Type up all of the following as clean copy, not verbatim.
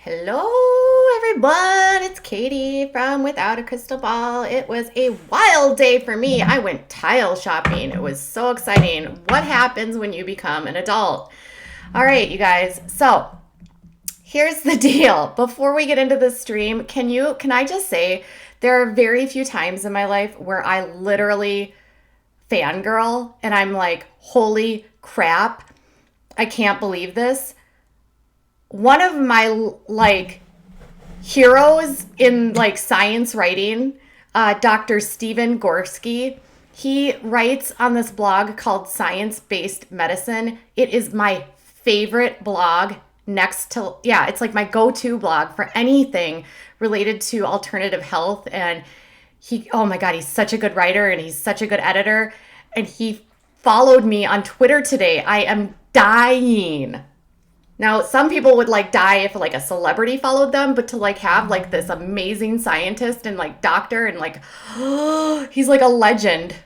Hello, everyone. It's Katie from Without a Crystal Ball. It was a wild day for me. I went tile shopping. It was so exciting. What happens when you become an adult? All right, you guys. So, here's the deal. Before we get into the stream, can I just say there are very few times in my life where I literally fangirl and I'm like, "Holy crap. I can't believe this." One of my heroes in science writing, Dr. Stephen Gorski. He writes on this blog called Science Based Medicine. It is my favorite blog next to, yeah, it's like my go-to blog for anything related to alternative health. And oh my God, he's such a good writer and he's such a good editor. And he followed me on Twitter today. I am dying. Now, some people would die if a celebrity followed them, but to have this amazing scientist and doctor and he's like a legend.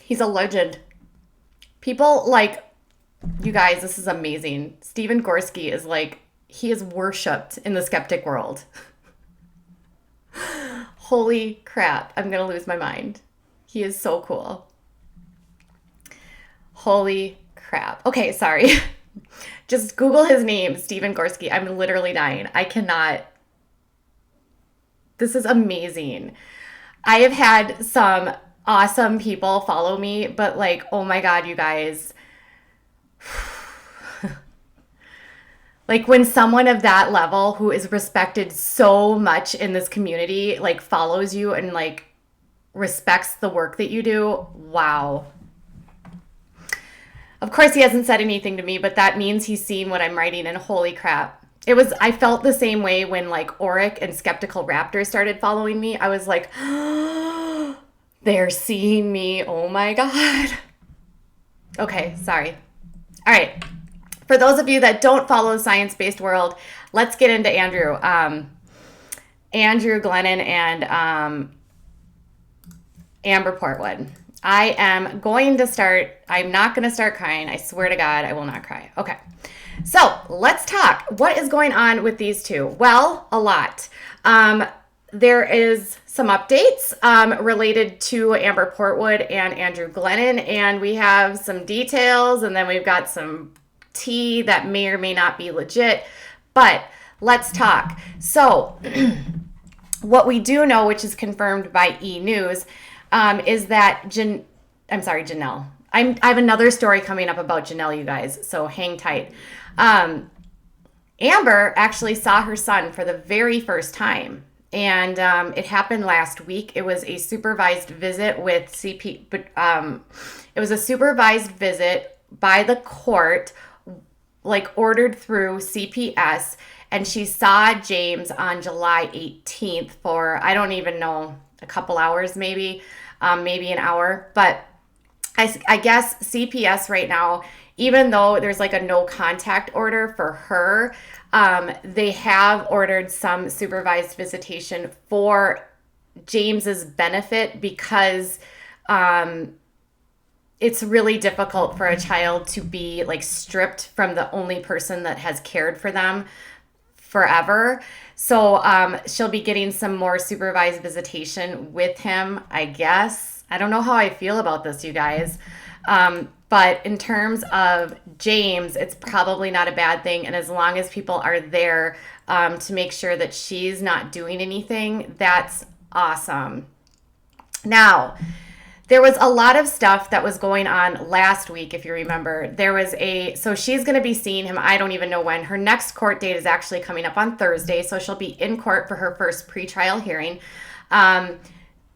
He's a legend. People you guys, this is amazing. Stephen Gorski is he is worshipped in the skeptic world. Holy crap, I'm gonna lose my mind. He is so cool. Holy crap. Okay, sorry. Just Google his name, Stephen Gorski. I'm literally dying. I cannot. This is amazing. I have had some awesome people follow me, but oh my God, you guys. When someone of that level who is respected so much in this community, follows you and respects the work that you do, wow. Of course, he hasn't said anything to me, but that means he's seen what I'm writing, and holy crap. I felt the same way when Auric and Skeptical Raptor started following me. I was like, oh, they're seeing me. Oh my God. Okay, sorry. All right. For those of you that don't follow the science-based world, let's get into Andrew. Andrew Glennon and Amber Portwood. I'm not going to start crying. I swear to God, I will not cry. Okay. So let's talk. What is going on with these two? Well, a lot. There is some updates related to Amber Portwood and Andrew Glennon, and we have some details, and then we've got some tea that may or may not be legit, but let's talk. So what we do know, which is confirmed by E! News, is that Janelle. I have another story coming up about Janelle, you guys, so hang tight. Amber actually saw her son for the very first time, and it happened last week. It was a supervised visit with CP. It was a supervised visit by the court, ordered through CPS, and she saw James on July 18th for, I don't even know, a couple hours maybe an hour. But I guess CPS right now, even though there's a no contact order for her, they have ordered some supervised visitation for James's benefit because it's really difficult for a child to be stripped from the only person that has cared for them forever. So she'll be getting some more supervised visitation with him, I guess. I don't know how I feel about this, you guys. But in terms of James, it's probably not a bad thing. And as long as people are there to make sure that she's not doing anything, that's awesome. Now, there was a lot of stuff that was going on last week, if you remember. So she's going to be seeing him, I don't even know when. Her next court date is actually coming up on Thursday, so she'll be in court for her first pretrial hearing.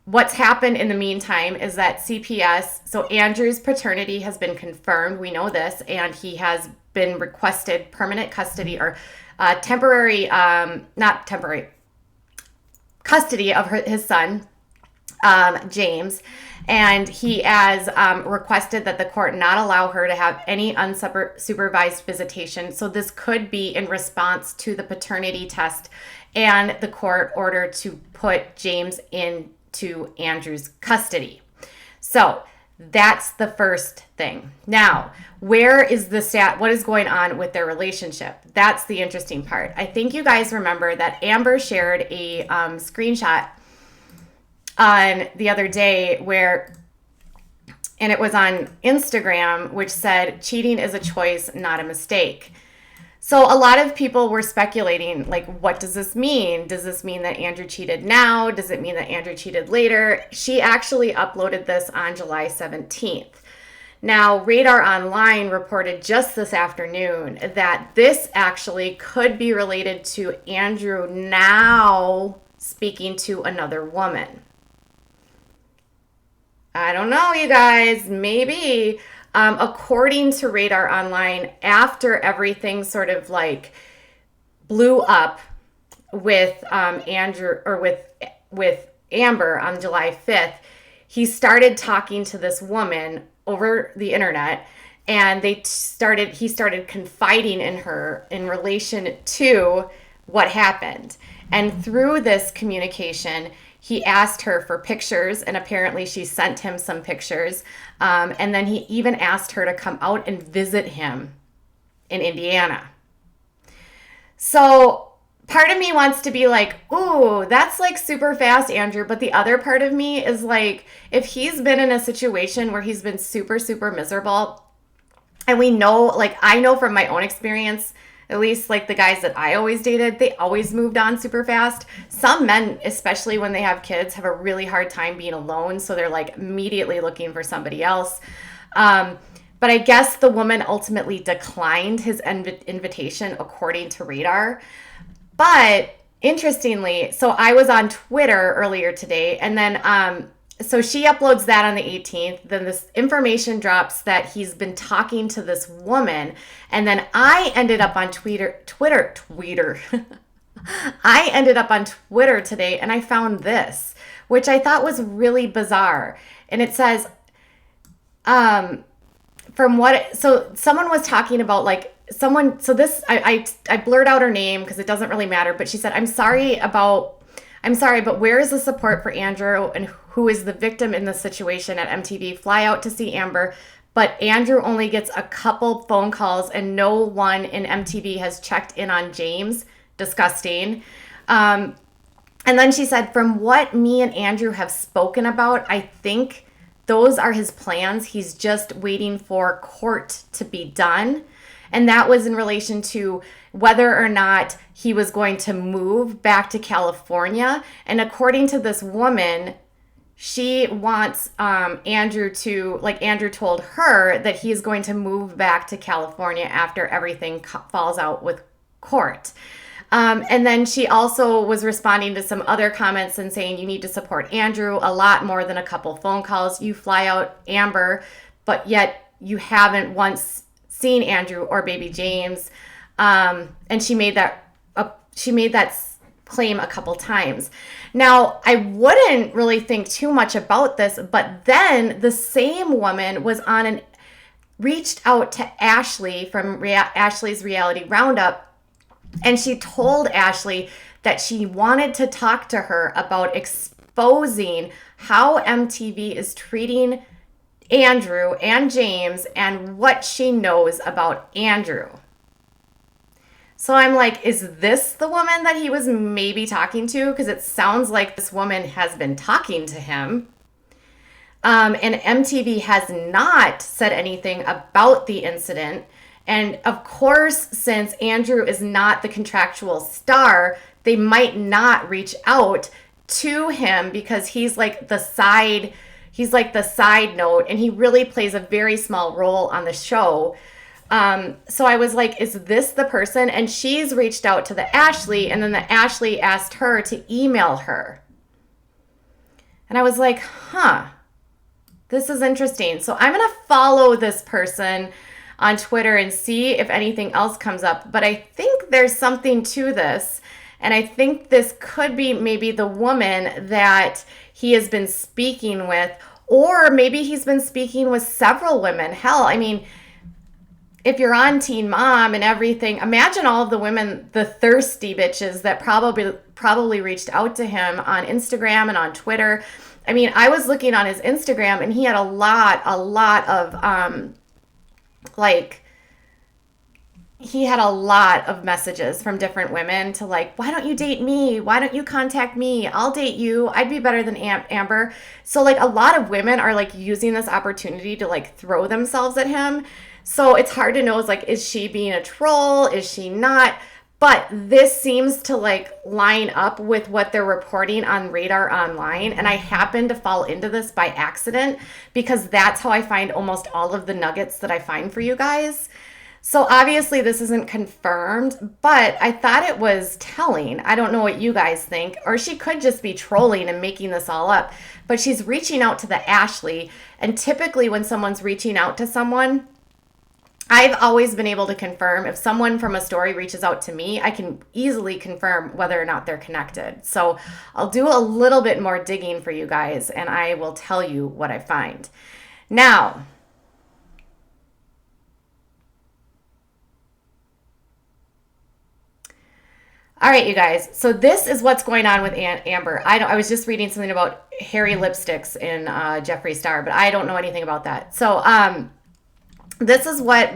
What's happened in the meantime is that CPS, so Andrew's paternity has been confirmed, we know this, and he has been requested permanent custody or custody of his son. James, and he has requested that the court not allow her to have any unsupervised visitation. So this could be in response to the paternity test and the court order to put James into Andrew's custody. So that's the first thing. Now, where is what is going on with their relationship? That's the interesting part. I think you guys remember that Amber shared a screenshot on the other day and it was on Instagram, which said, cheating is a choice, not a mistake. So a lot of people were speculating, like, what does this mean? Does this mean that Andrew cheated now? Does it mean that Andrew cheated later? She actually uploaded this on July 17th. Now, Radar Online reported just this afternoon that this actually could be related to Andrew now speaking to another woman. I don't know, you guys, maybe. According to Radar Online, after everything sort of like blew up with Andrew or with Amber on July 5th, he started talking to this woman over the internet, and he started confiding in her in relation to what happened. And through this communication, he asked her for pictures, and apparently she sent him some pictures. And then he even asked her to come out and visit him in Indiana. So part of me wants to be like, ooh, that's like super fast, Andrew. But the other part of me is like, if he's been in a situation where he's been super, super miserable, and we know, like, I know from my own experience, at least like the guys that I always dated, they always moved on super fast. Some men, especially when they have kids, have a really hard time being alone. So they're like immediately looking for somebody else. But I guess the woman ultimately declined his invitation according to Radar. But interestingly, so I was on Twitter earlier today, and then so she uploads that on the 18th. Then this information drops that he's been talking to this woman. And then I ended up on Twitter. I ended up on Twitter today, and I found this, which I thought was really bizarre. And it says, so someone was talking about like someone, so this, I blurred out her name because it doesn't really matter, but she said, I'm sorry, but where is the support for Andrew, and who is the victim in this situation at MTV? Fly out to see Amber, but Andrew only gets a couple phone calls and no one in MTV has checked in on James. Disgusting. And then she said, from what me and Andrew have spoken about, I think those are his plans. He's just waiting for court to be done. And that was in relation to whether or not he was going to move back to California. And according to this woman, she wants Andrew to, like, Andrew told her that he is going to move back to California after everything falls out with court. And then she also was responding to some other comments and saying, you need to support Andrew a lot more than a couple phone calls. You fly out Amber, but yet you haven't once seen Andrew or baby James. And she made that claim a couple times. Now, I wouldn't really think too much about this, but then the same woman reached out to Ashley from Ashley's Reality Roundup, and she told Ashley that she wanted to talk to her about exposing how MTV is treating Andrew and James and what she knows about Andrew. So I'm like, is this the woman that he was maybe talking to? Because it sounds like this woman has been talking to him. And MTV has not said anything about the incident. And of course, since Andrew is not the contractual star, they might not reach out to him because he's like the side note, and he really plays a very small role on the show. So I was like, is this the person? And she's reached out to the Ashley, and then the Ashley asked her to email her. And I was like, this is interesting. So I'm going to follow this person on Twitter and see if anything else comes up. But I think there's something to this. And I think this could be maybe the woman that he has been speaking with, or maybe he's been speaking with several women. Hell, I mean, if you're on Teen Mom and everything, imagine all of the women, the thirsty bitches that probably reached out to him on Instagram and on Twitter. I mean, I was looking on his Instagram and he had a lot of like, he had a lot of messages from different women to like, why don't you date me? Why don't you contact me? I'll date you. I'd be better than Amber. So like a lot of women are like using this opportunity to like throw themselves at him. So it's hard to know, is like, is she being a troll? Is she not? But this seems to like line up with what they're reporting on Radar Online. And I happened to fall into this by accident because that's how I find almost all of the nuggets that I find for you guys. So obviously this isn't confirmed, but I thought it was telling. I don't know what you guys think, or she could just be trolling and making this all up, but she's reaching out to the Ashley. And typically when someone's reaching out to someone, I've always been able to confirm if someone from a story reaches out to me, I can easily confirm whether or not they're connected. So I'll do a little bit more digging for you guys and I will tell you what I find. Now, all right, you guys. So this is what's going on with Amber. I was just reading something about hairy lipsticks in Jeffree Star, but I don't know anything about that. So this is what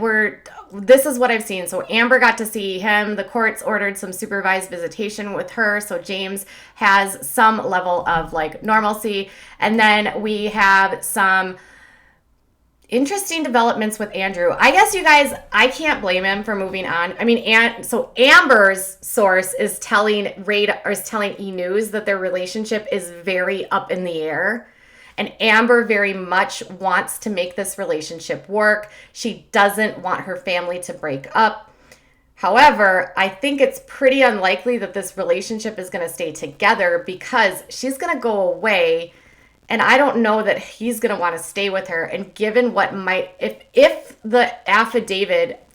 I've seen. So Amber got to see him. The courts ordered some supervised visitation with her. So James has some level of like normalcy. And then we have some interesting developments with Andrew. I guess you guys, I can't blame him for moving on. I mean, so Amber's source is telling E! News that their relationship is very up in the air. And Amber very much wants to make this relationship work. She doesn't want her family to break up. However, I think it's pretty unlikely that this relationship is going to stay together because she's going to go away. And I don't know that he's going to want to stay with her. And given what might, if the affidavit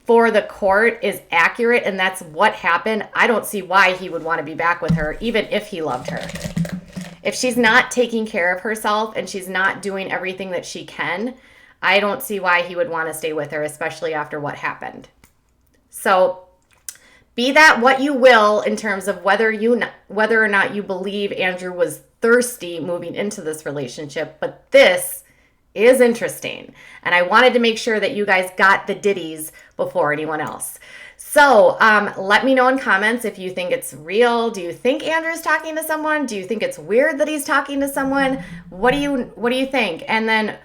for the court is accurate and that's what happened, I don't see why he would want to be back with her, even if he loved her. If she's not taking care of herself and she's not doing everything that she can, I don't see why he would want to stay with her, especially after what happened. So be that what you will in terms of whether or not you believe Andrew was thirsty moving into this relationship, but this is interesting. And I wanted to make sure that you guys got the ditties before anyone else. So let me know in comments if you think it's real. Do you think Andrew's talking to someone? Do you think it's weird that he's talking to someone? What do you think? And then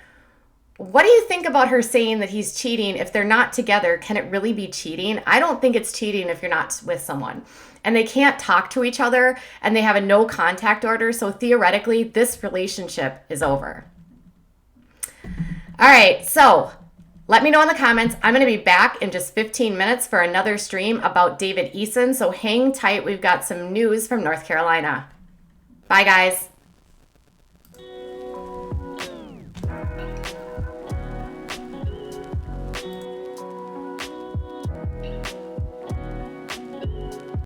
what do you think about her saying that he's cheating? If they're not together, can it really be cheating? I don't think it's cheating if you're not with someone. And they can't talk to each other and they have a no contact order. So theoretically, this relationship is over. All right, so let me know in the comments. I'm going to be back in just 15 minutes for another stream about David Eason. So hang tight. We've got some news from North Carolina. Bye, guys.